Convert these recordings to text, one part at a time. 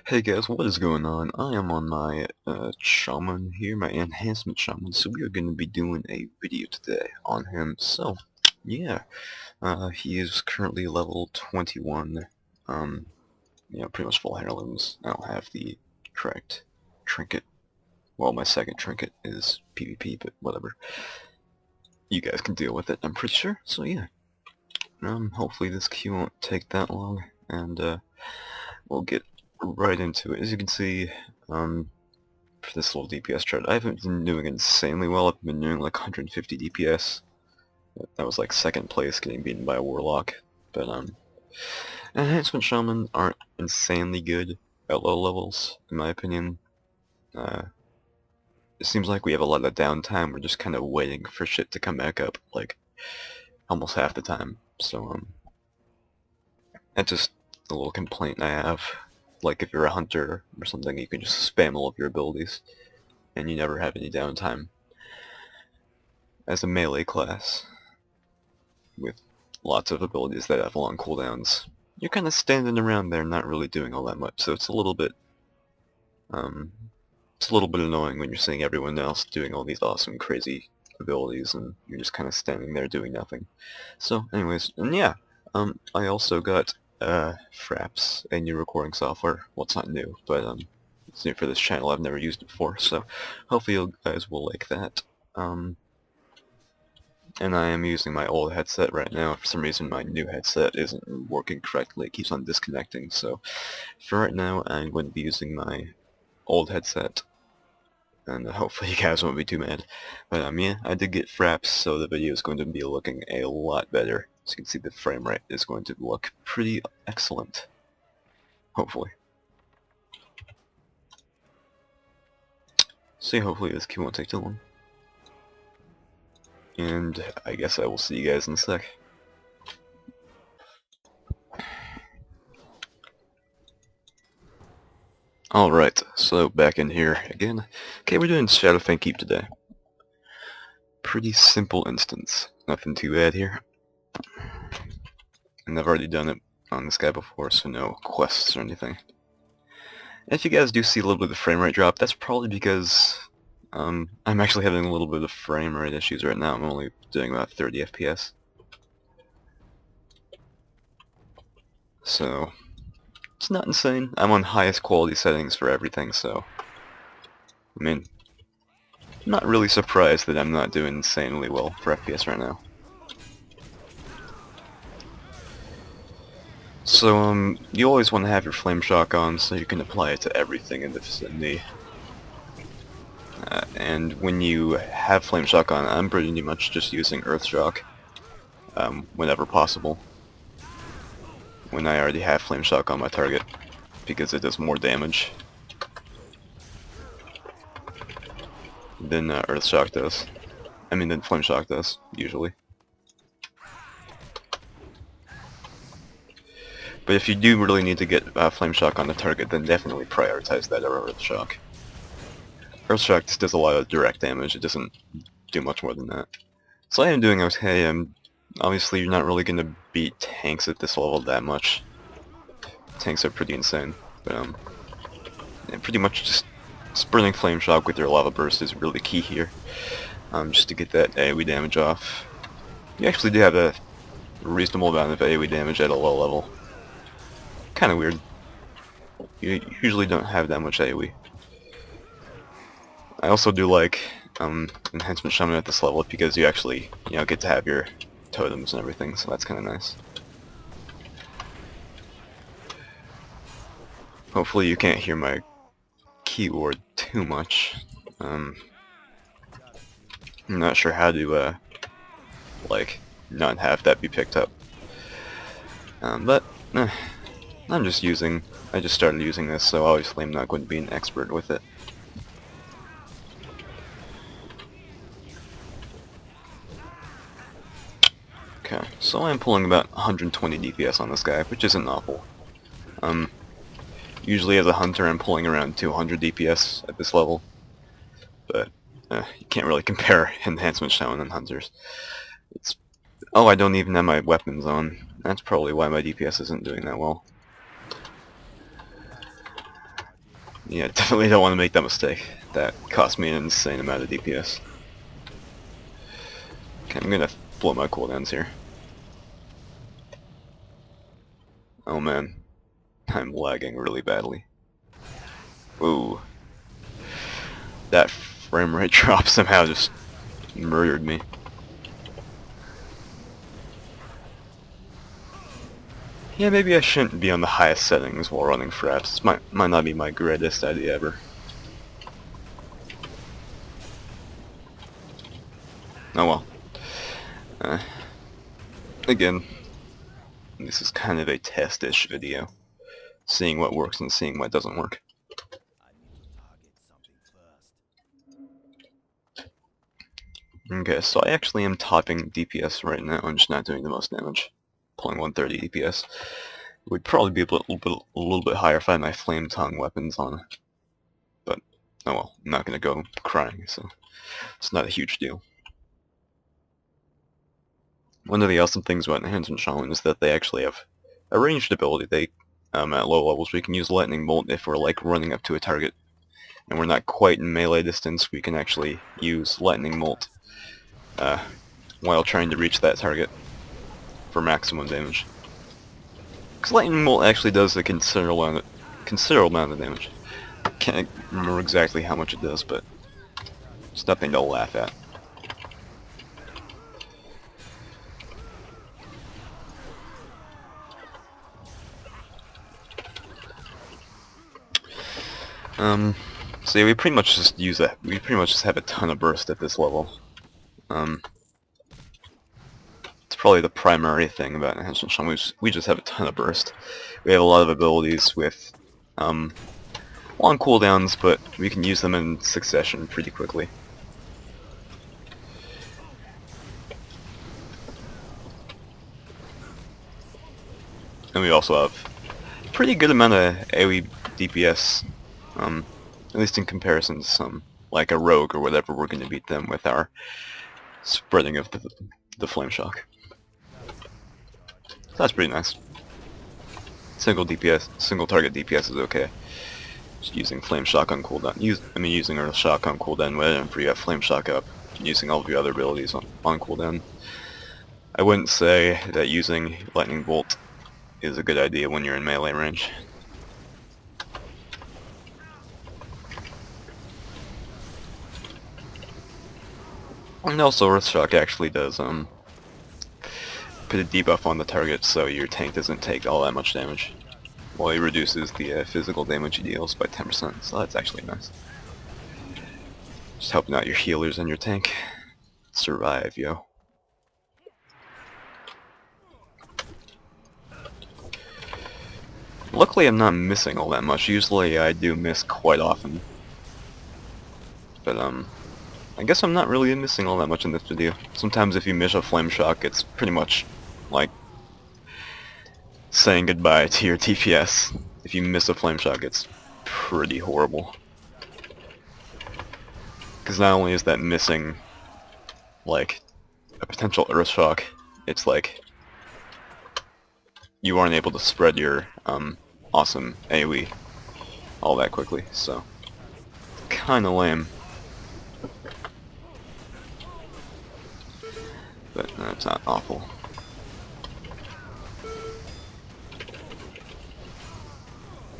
Hey guys, what is going on? I am on my shaman here, my enhancement shaman, so we are going to be doing a video today on him. So, yeah, he is currently level 21, pretty much full heirlooms. I don't have the correct trinket. Well, my second trinket is PvP, but whatever. You guys can deal with it, I'm pretty sure, so yeah. Hopefully this queue won't take that long, and we'll get right into it. As you can see, for this little DPS chart, I haven't been doing insanely well. I've been doing like 150 DPS. That was like second place, getting beaten by a Warlock. But Enhancement Shaman aren't insanely good at low levels, in my opinion. Uh, it seems like we have a lot of downtime. We're just kind of waiting for shit to come back up, like almost half the time. So that's just a little complaint I have. Like if you're a hunter or something, you can just spam all of your abilities, and you never have any downtime. As a melee class, with lots of abilities that have long cooldowns, you're kind of standing around there not really doing all that much, so it's a little bit annoying when you're seeing everyone else doing all these awesome, crazy abilities, and you're just kind of standing there doing nothing. So, anyways, and yeah, I also got Fraps, a new recording software. Well, it's not new, but it's new for this channel. I've never used it before, so hopefully you guys will like that. And I am using my old headset right now. For some reason my new headset isn't working correctly. It keeps on disconnecting, so for right now I'm going to be using my old headset, and hopefully you guys won't be too mad. But yeah, I did get fraps, so the video is going to be looking a lot better. As you can see, the frame rate is going to look pretty excellent. Hopefully. So yeah, hopefully this queue won't take too long. And I guess I will see you guys in a sec. Alright, so back in here again. Okay, we're doing Shadowfang Keep today. Pretty simple instance. Nothing too bad here. And I've already done it on this guy before, so no quests or anything. And if you guys do see a little bit of the frame rate drop, that's probably because I'm actually having a little bit of frame rate issues right now. I'm only doing about 30 FPS. So, it's not insane. I'm on highest quality settings for everything, so I mean, I'm not really surprised that I'm not doing insanely well for FPS right now. So, you always want to have your flame shock on so you can apply it to everything in the vicinity. And when you have flame shock on, I'm pretty much just using earth shock whenever possible. When I already have flame shock on my target, because it does more damage than earth shock does. I mean, than flame shock does, usually. But if you do really need to get flame shock on the target, then definitely prioritize that over earth shock. Earth shock just does a lot of direct damage. It doesn't do much more than that. So I am doing okay. Obviously, you're not really going to beat tanks at this level that much. Tanks are pretty insane, but yeah, pretty much just sprinting flame shock with your lava burst is really key here. Just to get that AoE damage off. You actually do have a reasonable amount of AoE damage at a low level. Kind of weird. You usually don't have that much AoE. I also do like Enhancement Shaman at this level because you actually, get to have your totems and everything, so that's kind of nice. Hopefully you can't hear my keyboard too much. I'm not sure how to, not have that be picked up. But, I just started using this, so obviously I'm not going to be an expert with it. Okay, so I'm pulling about 120 DPS on this guy, which isn't awful. Usually as a hunter I'm pulling around 200 DPS at this level, but you can't really compare Enhancement Shaman and hunters. Oh, I don't even have my weapons on. That's probably why my DPS isn't doing that well. Yeah, definitely don't want to make that mistake. That cost me an insane amount of DPS. Okay, I'm gonna blow my cooldowns here. Oh man, I'm lagging really badly. Ooh. That frame rate drop somehow just murdered me. Yeah, maybe I shouldn't be on the highest settings while running fraps. This might not be my greatest idea ever. Oh well. Again, this is kind of a test-ish video. Seeing what works and seeing what doesn't work. Okay, so I actually am topping DPS right now. I'm just not doing the most damage. Pulling 130 DPS. It would probably be a little bit higher if I had my flame tongue weapons on. But, oh well, I'm not going to go crying, so it's not a huge deal. One of the awesome things about Enhancement Shaman is that they actually have a ranged ability. They, at low levels, we can use Lightning Bolt if we're like running up to a target and we're not quite in melee distance. We can actually use Lightning Bolt while trying to reach that target for maximum damage. Because Lightning Bolt actually does a considerable amount of damage. Can't remember exactly how much it does, but it's nothing to laugh at. So yeah, we pretty much just use that. We pretty much just have a ton of burst at this level. It's probably the primary thing about Enhancement Shaman. We just have a ton of burst. We have a lot of abilities with long cooldowns, but we can use them in succession pretty quickly. And we also have a pretty good amount of AoE DPS, at least in comparison to some, like a rogue or whatever. We're going to beat them with our spreading of the flame shock. So that's pretty nice. Single target DPS is okay. Just using flame shock on cooldown. Using earth shock on cooldown whenever you have flame shock up, and using all of your other abilities on cooldown. I wouldn't say that using lightning bolt is a good idea when you're in melee range. And also earth shock actually does put a debuff on the target so your tank doesn't take all that much damage, while it reduces the physical damage he deals by 10%, so that's actually nice. Just helping out your healers and your tank survive, yo. Luckily I'm not missing all that much. Usually I do miss quite often. But I guess I'm not really missing all that much in this video. Sometimes if you miss a flame shock, it's pretty much like saying goodbye to your TPS. If you miss a flame shock, it's pretty horrible. Because not only is that missing like a potential earth shock, it's like you aren't able to spread your awesome AoE all that quickly, so kinda lame. But that's not awful.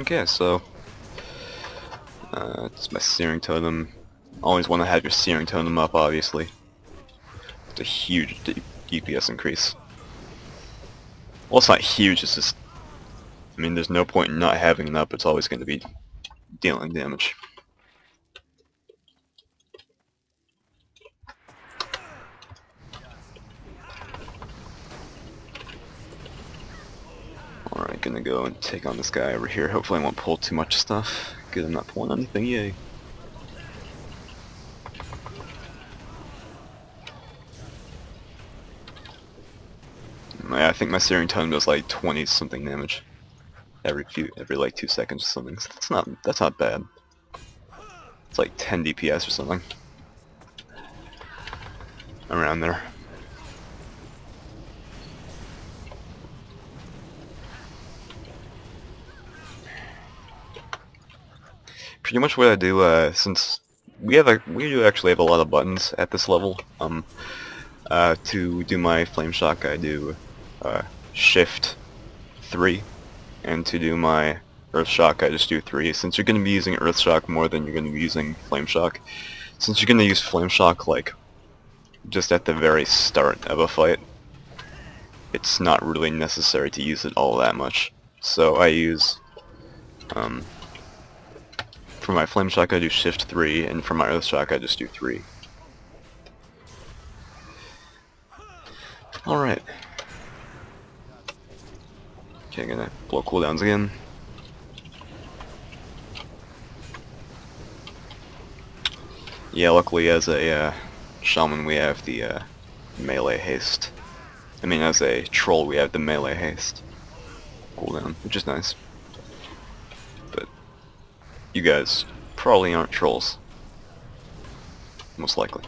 Okay, so it's my searing totem. Always want to have your searing totem up, obviously. It's a huge DPS increase. Well, it's not huge, it's just, I mean, there's no point in not having it up. It's always going to be dealing damage. Alright, gonna go and take on this guy over here. Hopefully I won't pull too much stuff. Good, I'm not pulling anything, yay. Yeah, I think my searing totem does like 20 something damage every like 2 seconds or something. So that's not bad. It's like 10 DPS or something. Around there. pretty much what I do, since we do actually have a lot of buttons at this level. To do my flame shock, I do Shift 3, and to do my Earth Shock, I just do 3. Since you're going to be using Earth Shock more than you're going to be using Flame Shock, since you're going to use Flame Shock like just at the very start of a fight, it's not really necessary to use it all that much. So I use, for my Flame Shock I do Shift 3, and for my Earth Shock I just do 3. Alright. Okay, gonna blow cooldowns again. Yeah, luckily as a shaman we have the melee haste. I mean, as a troll we have the melee haste cooldown, which is nice. But you guys probably aren't trolls. Most likely.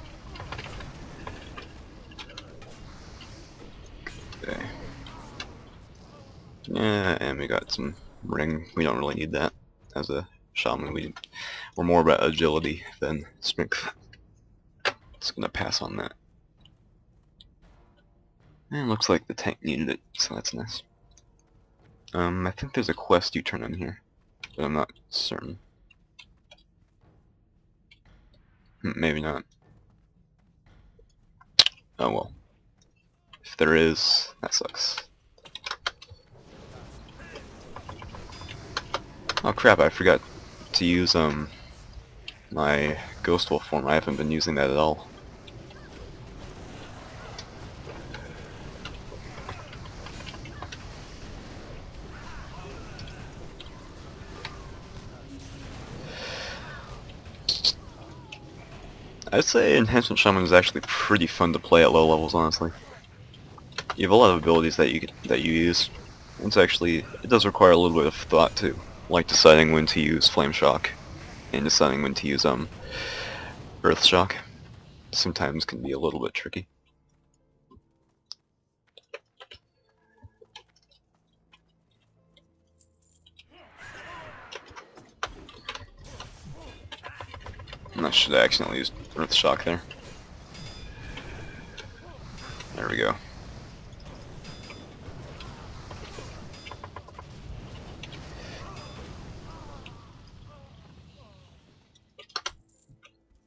Okay. Yeah, and we got some ring. We don't really need that as a shaman. We're more about agility than strength. Just gonna pass on that. And looks like the tank needed it, so that's nice. I think there's a quest you turn in here, but I'm not certain. Maybe not. Oh well. If there is, that sucks. Oh crap, I forgot to use my Ghost Wolf form. I haven't been using that at all. I'd say Enhancement Shaman is actually pretty fun to play at low levels, honestly. You have a lot of abilities that you use. It does require a little bit of thought too, like deciding when to use Flame Shock and deciding when to use Earth Shock. Sometimes can be a little bit tricky. I should have accidentally used Earth Shock there. There we go.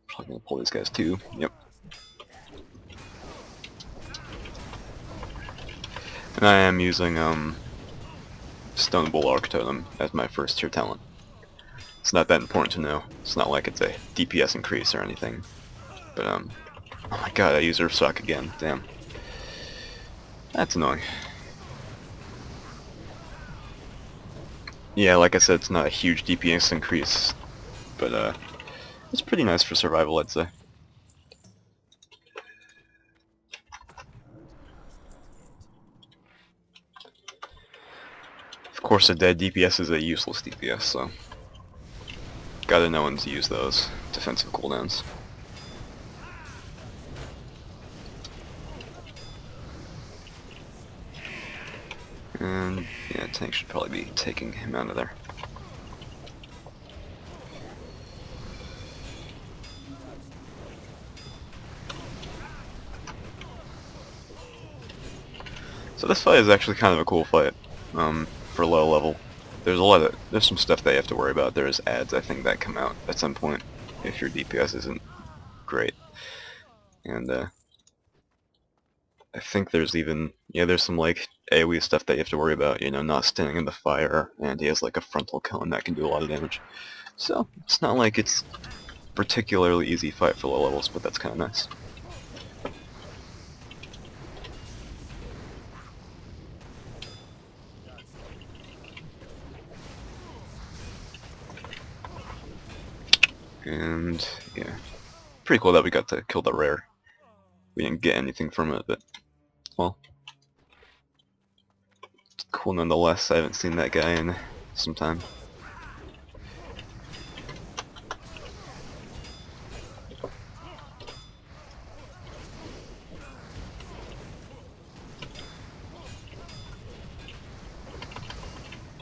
Probably gonna pull these guys too. Yep. And I am using Stone Bull Arc Totem as my first tier talent. It's not that important to know. It's not like it's a DPS increase or anything. But oh my god, I used Earth Shock again. Damn. That's annoying. Yeah, like I said, it's not a huge DPS increase, but it's pretty nice for survival, I'd say. Of course, a dead DPS is a useless DPS, so gotta know when to use those defensive cooldowns. And yeah, tank should probably be taking him out of there. So this fight is actually kind of a cool fight for low level. There's some stuff that you have to worry about. There's ads, I think, that come out at some point if your DPS isn't great. And I think there's some like AoE stuff that you have to worry about, you know, not standing in the fire, and he has like a frontal cone that can do a lot of damage. So it's not like it's particularly easy fight for low levels, but that's kind of nice. And yeah, pretty cool that we got to kill the rare. We didn't get anything from it, but well, it's cool nonetheless. I haven't seen that guy in some time.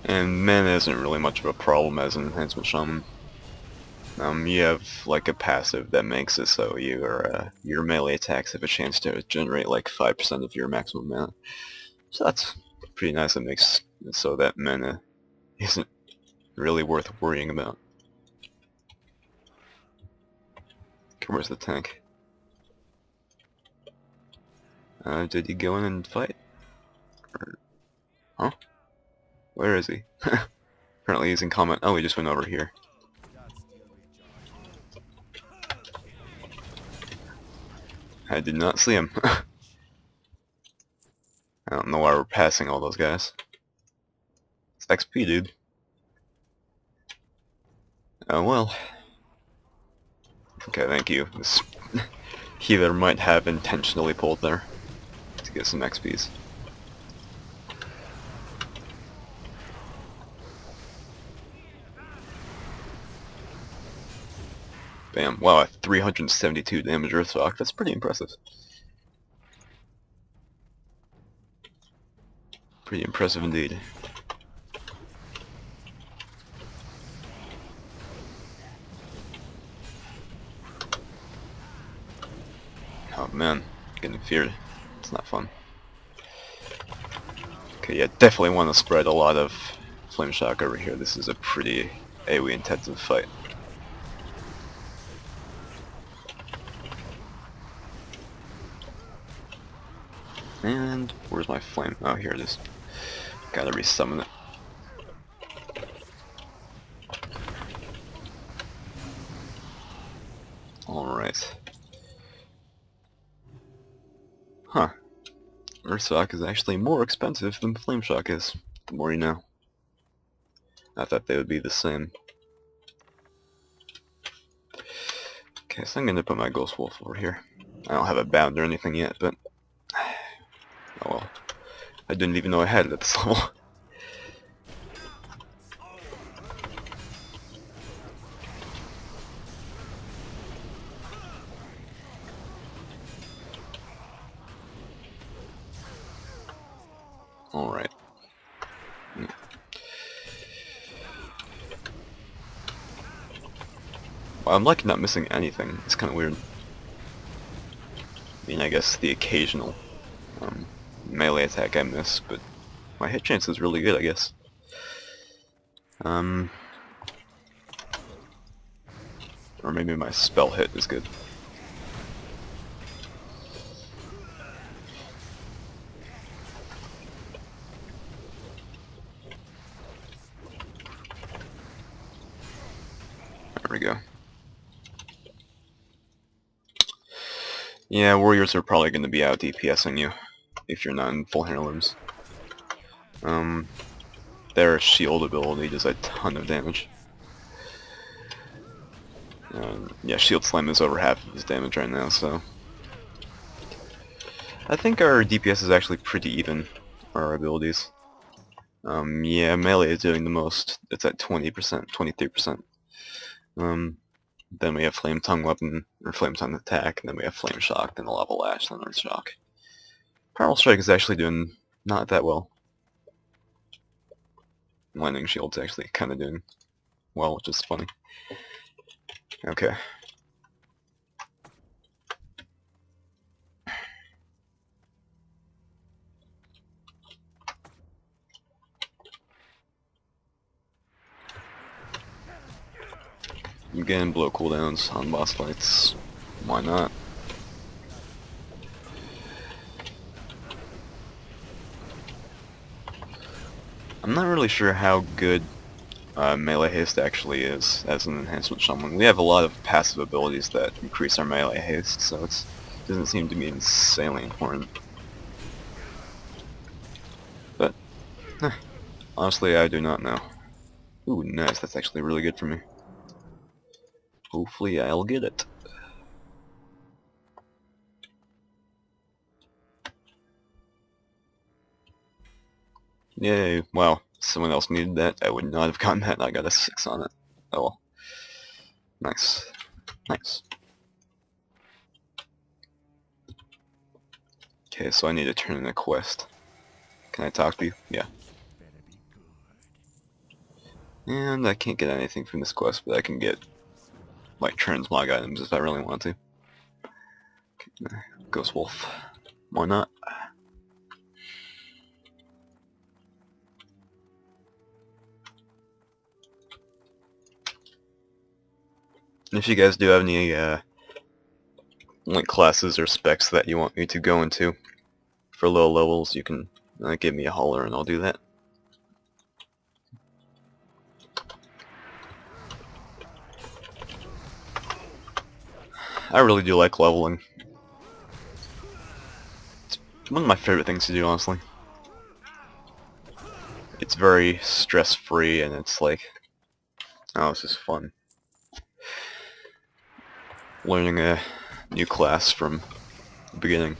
And mana isn't really much of a problem as an Enhancement Shaman. You have like a passive that makes it so your melee attacks have a chance to generate like 5% of your maximum mana. So that's pretty nice. It makes it so that mana isn't really worth worrying about. Okay, where's the tank? Did he go in and fight? Or, huh? Where is he? Apparently he's in combat. Oh, he just went over here. I did not see him. I don't know why we're passing all those guys. It's XP, dude. Oh well. Okay, thank you. This healer might have intentionally pulled there to get some XPs. Bam. Wow, a 372 damage Earthshock. That's pretty impressive. Pretty impressive indeed. Oh man, getting feared. It's not fun. Okay, yeah, definitely want to spread a lot of Flame Shock over here. This is a pretty AoE intensive fight. And where's my flame? Oh, here it is. Gotta resummon it. Alright. Huh. Earthshock is actually more expensive than Flame Shock is. The more you know. I thought they would be the same. Okay, so I'm gonna put my Ghost Wolf over here. I don't have a bound or anything yet, but... Oh well. I didn't even know I had it at this level. Alright. Well, I'm like not missing anything. It's kind of weird. I mean, I guess the occasional melee attack I miss, but my hit chance is really good, I guess. Or maybe my spell hit is good. There we go. Yeah, warriors are probably going to be out DPSing you if you're not in full heirlooms. Their shield ability does a ton of damage. Yeah, shield slam is over half of his damage right now, so... I think our DPS is actually pretty even, our abilities. Yeah, melee is doing the most. It's at 20%, 23%. Then we have Flame Tongue Weapon, or Flame Tongue Attack, and then we have Flame Shock, then the Lava Lash, then Earth Shock. Powerful Strike is actually doing not that well. Lightning Shield's actually kind of doing well, which is funny. Okay. Again, blow cooldowns on boss fights. Why not? I'm not really sure how good melee haste actually is as an enhancement shaman. We have a lot of passive abilities that increase our melee haste, so it doesn't seem to be insanely important. But, honestly, I do not know. Ooh, nice. That's actually really good for me. Hopefully I'll get it. Yay. Wow. Someone else needed that. I would not have gotten that. I got a 6 on it. Oh well. Nice. Nice. Okay, so I need to turn in a quest. Can I talk to you? Yeah. And I can't get anything from this quest, but I can get like transmog items if I really want to. Ghost Wolf. Why not? If you guys do have any like classes or specs that you want me to go into for low levels, you can give me a holler and I'll do that. I really do like leveling. It's one of my favorite things to do, honestly. It's very stress-free and it's like, oh, it's just fun. Learning a new class from the beginning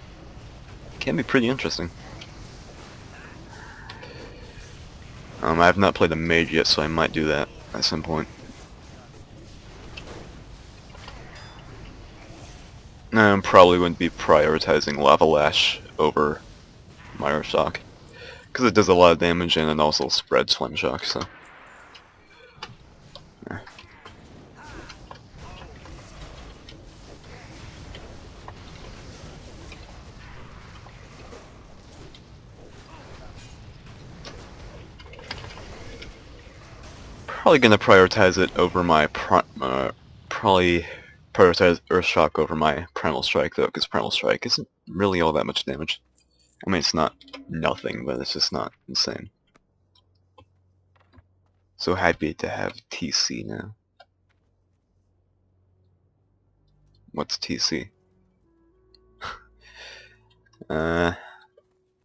can be pretty interesting. I have not played a mage yet, so I might do that at some point. I probably wouldn't be prioritizing Lava Lash over Myra Shock, because it does a lot of damage and it also spreads Flame Shock, so... yeah. Probably gonna prioritize it over my probably prioritize Earth Shock over my Primal Strike though, because Primal Strike isn't really all that much damage. I mean, it's not nothing, but it's just not insane. So happy to have TC now. What's TC? Oh,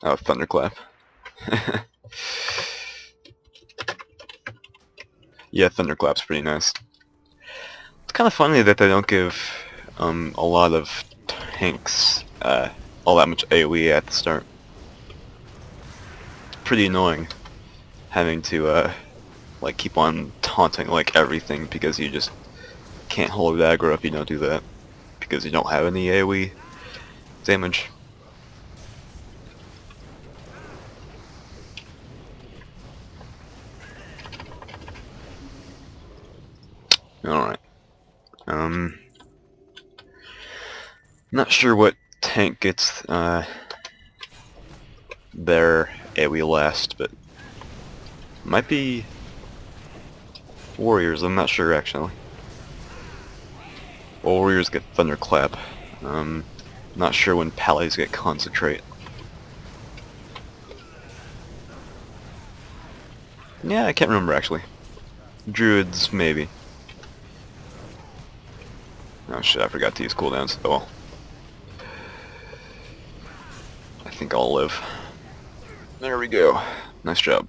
Thunderclap. Yeah, Thunderclap's pretty nice. It's kind of funny that they don't give a lot of tanks all that much AoE at the start. It's pretty annoying having to like keep on taunting like everything because you just can't hold aggro if you don't do that because you don't have any AoE damage. Alright. Not sure what tank gets their AoE last, but might be Warriors, I'm not sure actually. Warriors get Thunderclap. Not sure when Pallies get Concentrate. Yeah, I can't remember actually. Druids, maybe. Oh shit, I forgot to use cooldowns. Oh well. I think I'll live. There we go. Nice job.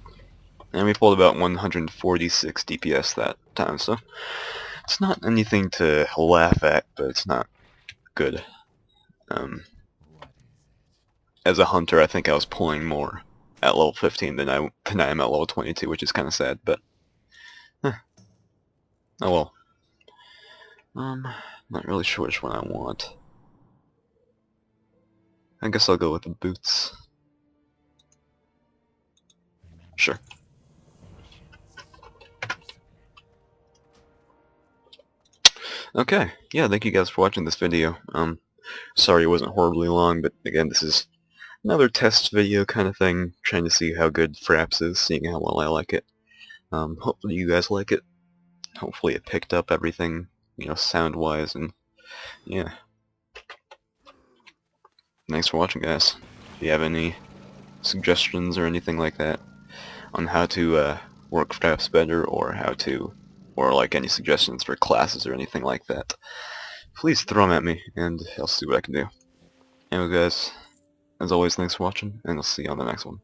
And we pulled about 146 DPS that time, so it's not anything to laugh at, but it's not good. As a hunter, I think I was pulling more at level 15 than I am at level 22, which is kind of sad, but oh well. Not really sure which one I want. I guess I'll go with the boots. Sure. Okay, yeah, thank you guys for watching this video. Sorry it wasn't horribly long, but again, this is another test video kind of thing, trying to see how good Fraps is, seeing how well I like it. Hopefully you guys like it. Hopefully it picked up everything, you know, sound-wise, and yeah. Thanks for watching, guys. If you have any suggestions or anything like that on how to work Fraps better, or how to, or like any suggestions for classes or anything like that, please throw them at me, and I'll see what I can do. Anyway, guys, as always, thanks for watching, and I'll see you on the next one.